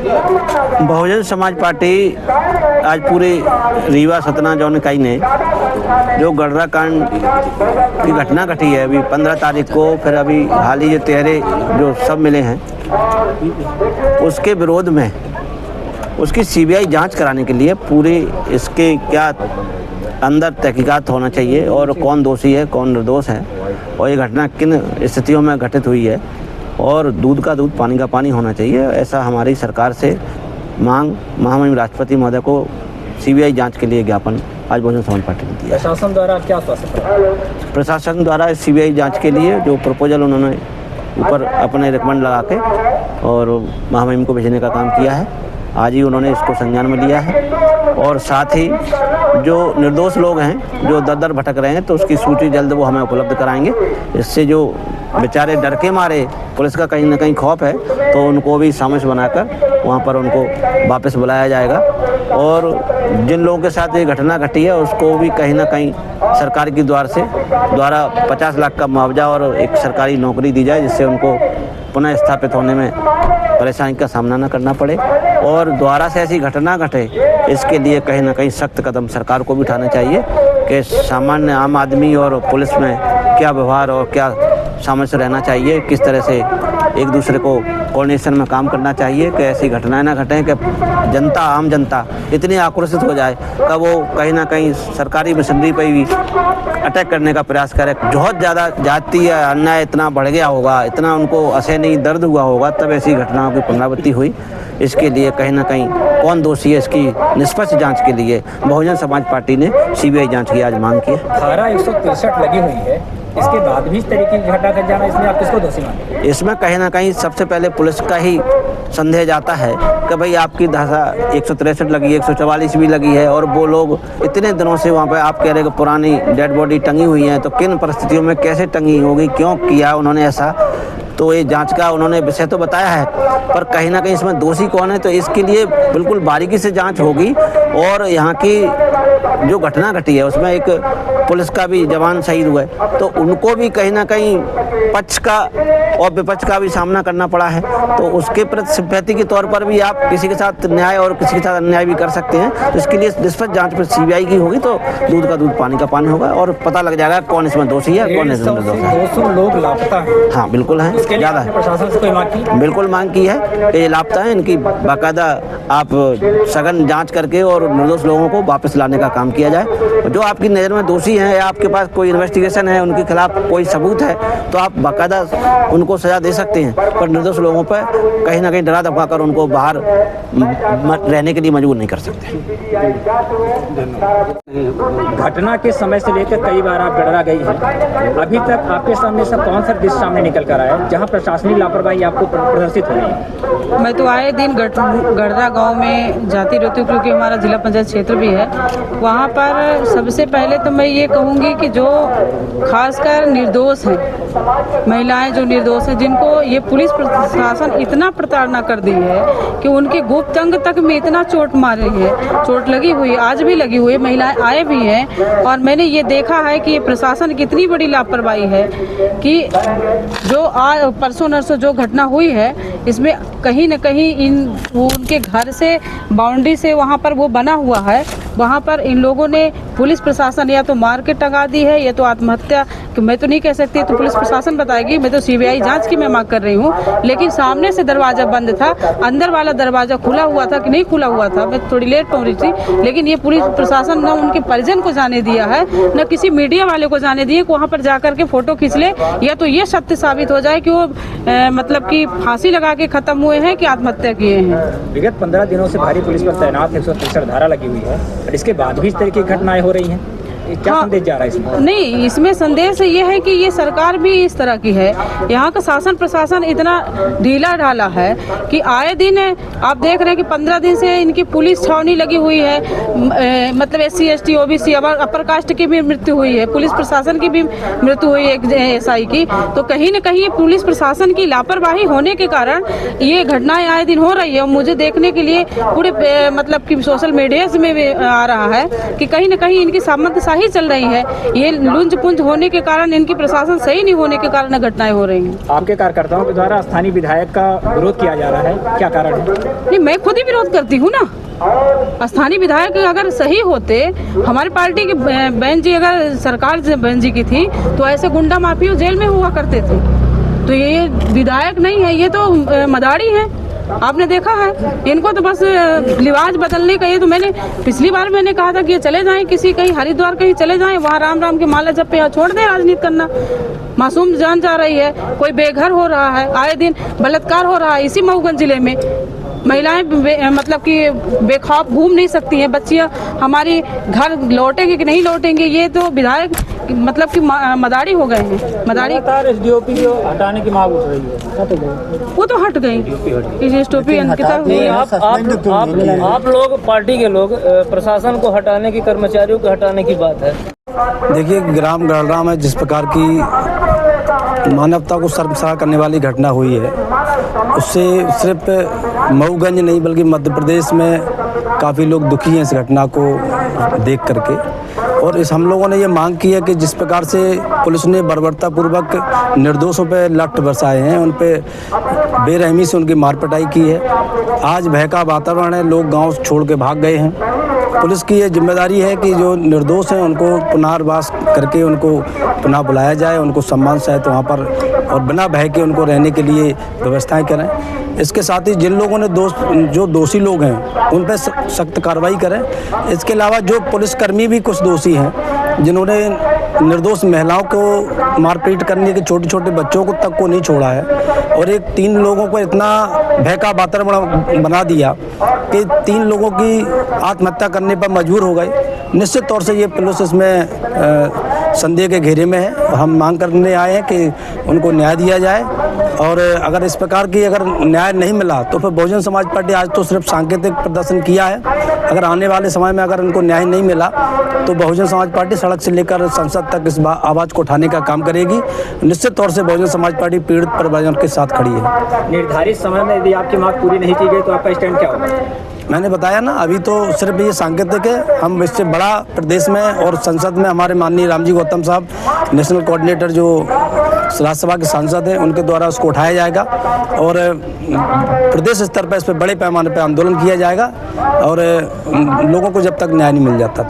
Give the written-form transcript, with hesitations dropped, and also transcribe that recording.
Bahujan Samaj party आज पूरे रीवा सतना जौन इकाई ने जो गडरा कांड की घटना घटी है अभी 15 तारीख को, फिर अभी हाल ही जो चेहरे जो सब मिले हैं उसके विरोध में उसकी सीबीआई जांच कराने के लिए पूरे इसके क्या अंदर तहकीकात होना चाहिए और कौन दोषी है कौन निर्दोष है और ये घटना किन स्थितियों में घटित हुई है और दूध का दूध पानी का पानी होना चाहिए, ऐसा हमारी सरकार से मांग महामहिम राष्ट्रपति महोदय को सीबीआई जांच के लिए ज्ञापन आज बहुजन समाज पार्टी ने दिया। प्रशासन द्वारा क्या आश्वासन? प्रशासन द्वारा सीबीआई जांच के लिए जो प्रपोजल उन्होंने ऊपर अपने रिकमेंड लगा के और महामहिम को भेजने का काम किया है, आज ही उन्होंने इसको संज्ञान में लिया है और साथ ही जो निर्दोष लोग हैं जो दर दर भटक रहे हैं तो उसकी सूची जल्द वो हमें उपलब्ध कराएंगे। इससे जो बेचारे डर के मारे पुलिस का कहीं ना कहीं खौफ है तो उनको भी सामंजस्य बनाकर वहाँ पर उनको वापस बुलाया जाएगा और जिन लोगों के साथ ये घटना घटी है उसको भी कहीं ना कहीं सरकार की द्वारा 50 लाख का मुआवजा और एक सरकारी नौकरी दी जाए जिससे उनको पुनः स्थापित होने में परेशानी का सामना न करना पड़े और दोबारा से ऐसी घटना घटे इसके लिए कहीं ना कहीं सख्त कदम सरकार को भी उठाना चाहिए कि सामान्य आम आदमी और पुलिस में क्या व्यवहार और क्या सामंजस्य रहना चाहिए, किस तरह से एक दूसरे को कोऑर्डिनेशन में काम करना चाहिए कि ऐसी घटनाएं ना घटें कि जनता आम जनता इतनी आक्रोशित हो जाए कि वो कहीं ना कहीं सरकारी मशीनरी पर भी अटैक करने का प्रयास करे। बहुत ज़्यादा जाति या अन्याय इतना बढ़ गया होगा, इतना उनको असहनीय दर्द हुआ होगा तब ऐसी घटनाओं की पुनरावृत्ति हुई। इसके लिए कहीं ना कहीं कौन दोषी है इसकी निष्पक्ष जांच के लिए बहुजन समाज पार्टी ने सीबीआई जांच की आज मांग की है। धारा 163 लगी हुई है, इसके बाद भी इस तरीके की घटना घट जाना, इसमें आप किसको दोषी मानते हैं? इसमें कहीं ना कहीं सबसे पहले पुलिस का ही संदेह जाता है कि भाई आपकी धारा 163 लगी है, 144 भी लगी है और वो लोग इतने दिनों से वहाँ पे आप कह रहे हैं कि पुरानी डेड बॉडी टंगी हुई है तो किन परिस्थितियों में कैसे टंगी होगी, क्यों किया उन्होंने ऐसा, तो ये जांच का उन्होंने विषय तो बताया है पर कहीं ना कहीं इसमें दोषी कौन है तो इसके लिए बिल्कुल बारीकी से जांच होगी और यहाँ की जो घटना घटी है उसमें एक पुलिस का भी जवान शहीद हुआ है तो उनको भी कहीं ना कहीं पक्ष का और विपक्ष का भी सामना करना पड़ा है तो उसके प्रति सिंपैथी के तौर पर भी आप किसी के साथ न्याय और किसी के साथ अन्याय भी कर सकते हैं। तो इसके लिए निष्पक्ष जांच पर सीबीआई की होगी तो दूध का दूध पानी का पानी होगा और पता लग जाएगा कौन इसमें दोषी है कौन इसमें निर्दोष है। 200 लोग लापता हैं। हाँ बिल्कुल है, ज़्यादा है। प्रशासन से कोई मांग की? बिल्कुल मांग की है कि ये लापता है, इनकी बाकायदा आप सघन जांच करके और निर्दोष लोगों को वापस लाने का काम किया जाए। जो आपकी नज़र में दोषी हैं या आपके पास कोई इन्वेस्टिगेशन है उनके खिलाफ कोई सबूत है तो आप बाकायदा उनको सजा दे सकते हैं पर निर्दोष लोगों पर कहीं ना कहीं डरा धमका कर उनको बाहर रहने के लिए मजबूर नहीं कर सकते। घटना के समय से लेकर कई बार आप गडरा गई हैं, अभी तक आपके सामने से कौन सा दृश्य सामने निकल कर आया है जहाँ प्रशासनिक लापरवाही आपको प्रदर्शित हो रही है? मैं तो आए दिन गडरा गांव में जाती रहती हूँ क्योंकि हमारा जिला पंचायत क्षेत्र भी है। वहाँ पर सबसे पहले तो मैं ये कहूँगी कि जो खासकर निर्दोष हैं, महिलाएं जो निर्दोष हैं, जिनको ये पुलिस प्रशासन इतना प्रताड़ना कर दी है कि उनके गुप्त अंग तक में इतना चोट मारे है, चोट लगी हुई आज भी लगी हुई, महिलाएं आए भी हैं और मैंने ये देखा है कि ये प्रशासन की इतनी बड़ी लापरवाही है कि जो आज परसों नरसों जो घटना हुई है इसमें कहीं न कहीं उनके घर से बाउंड्री से वहाँ पर वो बना हुआ है, वहाँ पर इन लोगों ने पुलिस प्रशासन या तो मार के टंगा दी है या तो आत्महत्या, कि मैं तो नहीं कह सकती, तो पुलिस प्रशासन बताएगी। मैं तो सीबीआई जांच की मैं मांग कर रही हूँ, लेकिन सामने से दरवाजा बंद था, अंदर वाला दरवाजा खुला हुआ था कि नहीं खुला हुआ था, मैं थोड़ी लेट पहुंची थी, लेकिन ये पुलिस प्रशासन न उनके परिजन को जाने दिया है न किसी मीडिया वाले को जाने दिए कि वहाँ पर जाकर के फोटो खींच ले या तो ये सत्य साबित हो जाए कि वो मतलब कि फांसी लगा के खत्म हुए हैं कि आत्महत्या किए हैं। विगत 15 दिनों से भारी पुलिस पर तैनात 163 धारा लगी हुई है और इसके बाद भी इस तरह की घटनाएं हो रही हैं, क्या संदेश जा रहा है इसमें? नहीं, इसमें संदेश ये है कि ये सरकार भी इस तरह की है, यहाँ का शासन प्रशासन इतना ढीला ढाला है कि आए दिन आप देख रहे हैं कि 15 दिन से इनकी पुलिस छावनी लगी हुई है, मतलब SC ST OBC upper caste की भी मृत्यु हुई है, पुलिस प्रशासन की भी मृत्यु हुई है एक SI की। तो कहीं न कहीं पुलिस प्रशासन की लापरवाही होने के कारण ये घटनाएं आए दिन हो रही है। मुझे देखने के लिए पूरे मतलब कि सोशल मीडिया में भी आ रहा है कि कहीं न कहीं इनकी सामंतशाही सही चल रही है। ये लुंज पुंज होने के कारण, इनकी प्रशासन सही नहीं होने के कारण घटनाएं हो रही हैं। आपके कार्यकर्ताओं के द्वारा स्थानीय विधायक का विरोध किया जा रहा है, क्या कारण है? नहीं, मैं खुद ही विरोध करती हूँ ना। स्थानीय विधायक अगर सही होते, हमारी पार्टी के बहन जी अगर सरकार से बहन जी की थी तो ऐसे गुंडा माफिया जेल में हुआ करते थे। तो ये विधायक नहीं है, ये तो मदारी है। आपने देखा है, इनको तो बस लिबास बदलने का। ये तो मैंने पिछली बार मैंने कहा था कि ये चले जाएं किसी कहीं हरिद्वार कहीं चले जाएं, वहाँ राम राम के माला जप पे, यहाँ छोड़ दें राजनीति करना। मासूम जान जा रही है, कोई बेघर हो रहा है, आए दिन बलात्कार हो रहा है इसी मऊगंज जिले में। महिलाएं मतलब कि बेखौफ घूम नहीं सकती हैं। बच्चियां हमारी घर लौटेंगे कि नहीं लौटेंगे, ये तो विधायक मतलब कि मदारी हो गए हैं। मदारी एसडीओपी को हटाने की मांग उठ रही है, वो तो हट गई। आप लोग पार्टी के लोग प्रशासन को हटाने की, कर्मचारियों को हटाने की बात है। देखिए, ग्राम गढ़रा में जिस प्रकार की मानवता को शर्मसार करने वाली घटना हुई है, उससे सिर्फ मऊगंज नहीं बल्कि मध्य प्रदेश में काफ़ी लोग दुखी हैं इस घटना को देख करके। और इस हम लोगों ने ये मांग की है कि जिस प्रकार से पुलिस ने बर्बरतापूर्वक निर्दोषों पे लठ बरसाए हैं, उन पे बेरहमी से उनकी मार पिटाई की है। आज भय का वातावरण है, लोग गांव छोड़ के भाग गए हैं। पुलिस की ये जिम्मेदारी है कि जो निर्दोष हैं उनको पुनर्वास करके उनको पुनः बुलाया जाए, उनको सम्मान सहित वहाँ पर और बिना भय के उनको रहने के लिए व्यवस्थाएं करें। इसके साथ ही जिन लोगों ने जो दोषी लोग हैं उन पर सख्त कार्रवाई करें। इसके अलावा जो पुलिसकर्मी भी कुछ दोषी हैं जिन्होंने निर्दोष महिलाओं को मारपीट करने के, छोटे छोटे बच्चों को तक को नहीं छोड़ा है और एक 3 लोगों को इतना भय का वातावरण बना दिया कि 3 लोगों की आत्महत्या करने पर मजबूर हो गए। निश्चित तौर से ये पुलिस इसमें संदेह के घेरे में है। हम मांग करने आए हैं कि उनको न्याय दिया जाए और अगर इस प्रकार की अगर न्याय नहीं मिला तो फिर बहुजन समाज पार्टी आज तो सिर्फ सांकेतिक प्रदर्शन किया है। अगर आने वाले समय में अगर उनको न्याय नहीं मिला तो बहुजन समाज पार्टी सड़क से लेकर संसद तक इस आवाज़ को उठाने का काम करेगी। निश्चित तौर से बहुजन समाज पार्टी पीड़ित परिवारों के साथ खड़ी है। निर्धारित समय में यदि आपकी मांग पूरी नहीं की गई तो आपका स्टैंड क्या होगा? मैंने बताया ना, अभी तो सिर्फ ये सांकेतिक है। हम इससे बड़ा प्रदेश में और संसद में हमारे माननीय रामजी गौतम साहब नेशनल कोऑर्डिनेटर जो राज्यसभा के सांसद हैं उनके द्वारा उसको उठाया जाएगा और प्रदेश स्तर पर इस पर बड़े पैमाने पर आंदोलन किया जाएगा और लोगों को जब तक न्याय नहीं मिल जाता।